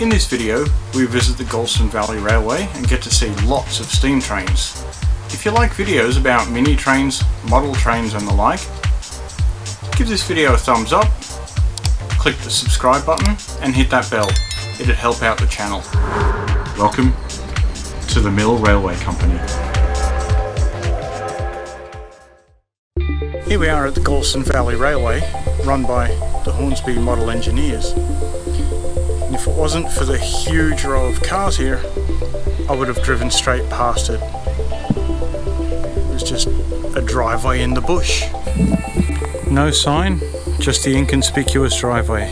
In this video, we visit the Galston Valley Railway and get to see lots of steam trains. If you like videos about mini trains, model trains and the like, give this video a thumbs up, click the subscribe button and hit that bell. It'd help out the channel. Welcome to the Mill Railway Company. Here we are at the Galston Valley Railway, run by the Hornsby Model Engineers. And if it wasn't for the huge row of cars here, I would have driven straight past it. It was just a driveway in the bush. No sign, just the inconspicuous driveway.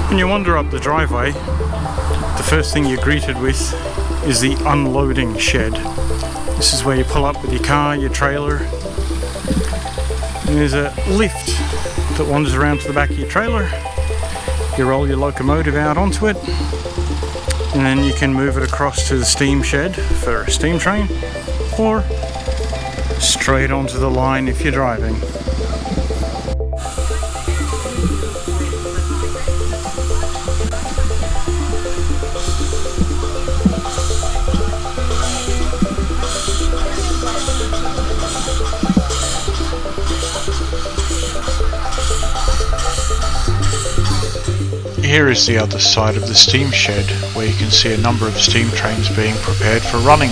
When you wander up the driveway, the first thing you're greeted with is the unloading shed. This is where you pull up with your car, your trailer, and there's a lift that wanders around to the back of your trailer. You roll your locomotive out onto it, and then you can move it across to the steam shed for a steam train, or straight onto the line if you're driving. Here is the other side of the steam shed, where you can see a number of steam trains being prepared for running.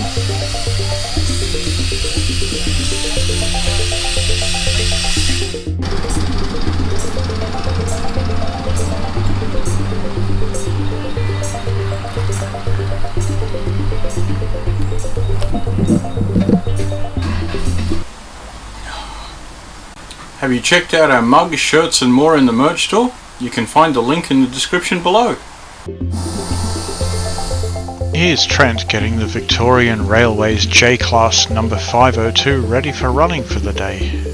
Have you checked out our mugs, shirts and more in the merch store? You can find the link in the description below. Here's Trent getting the Victorian Railway's J-Class number 502 ready for running for the day.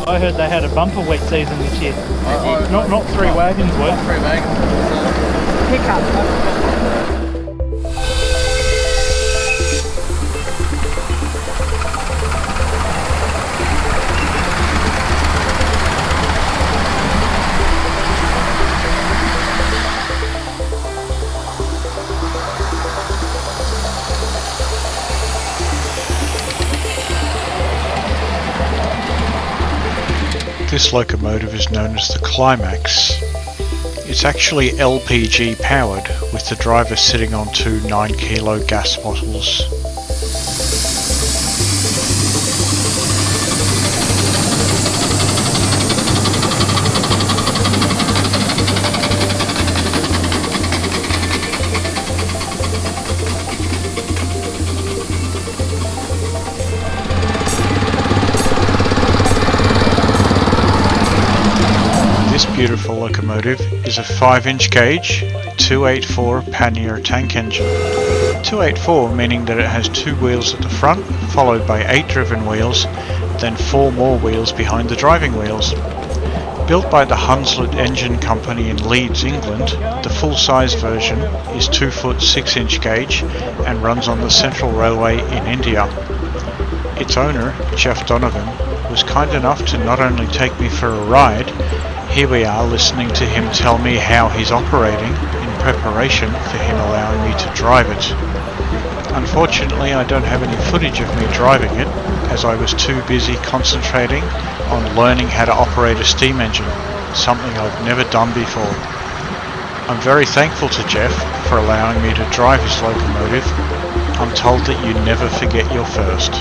I heard they had a bumper wet season this year. Not three wagons worth. Not 3 wagons. Pickup. This locomotive is known as the Climax. It's actually LPG powered, with the driver sitting on 2 9-kilo gas bottles. This beautiful locomotive is a 5-inch gauge, 284 Pannier tank engine. 284 meaning that it has 2 wheels at the front, followed by 8 driven wheels, then 4 more wheels behind the driving wheels. Built by the Hunslet Engine Company in Leeds, England, the full-size version is 2-foot 6-inch gauge and runs on the Central Railway in India. Its owner, Jeff Donovan, was kind enough to not only take me for a ride, here we are listening to him tell me how he's operating in preparation for him allowing me to drive it. Unfortunately, I don't have any footage of me driving it, as I was too busy concentrating on learning how to operate a steam engine, something I've never done before. I'm very thankful to Jeff for allowing me to drive his locomotive. I'm told that you never forget your first.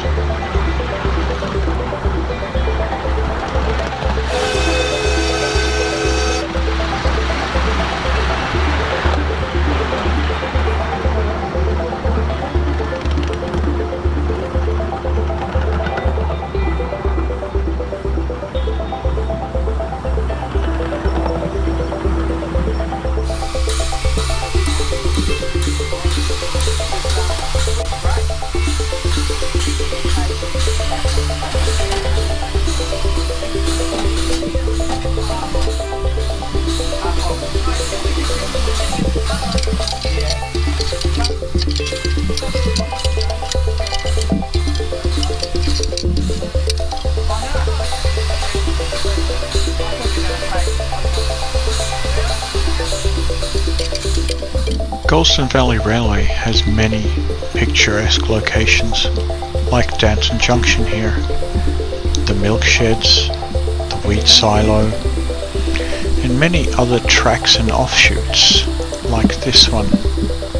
Galston Valley Railway has many picturesque locations, like Danton Junction here, the milk sheds, the wheat silo, and many other tracks and offshoots, like this one,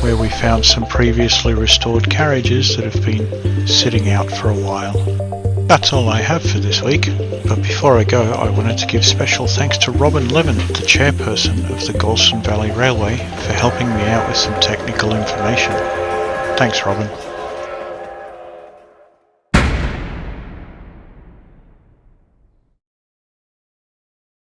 where we found some previously restored carriages that have been sitting out for a while. That's all I have for this week, but before I go I wanted to give special thanks to Robin Levin, the chairperson of the Galston Valley Railway, for helping me out with some technical information. Thanks, Robin.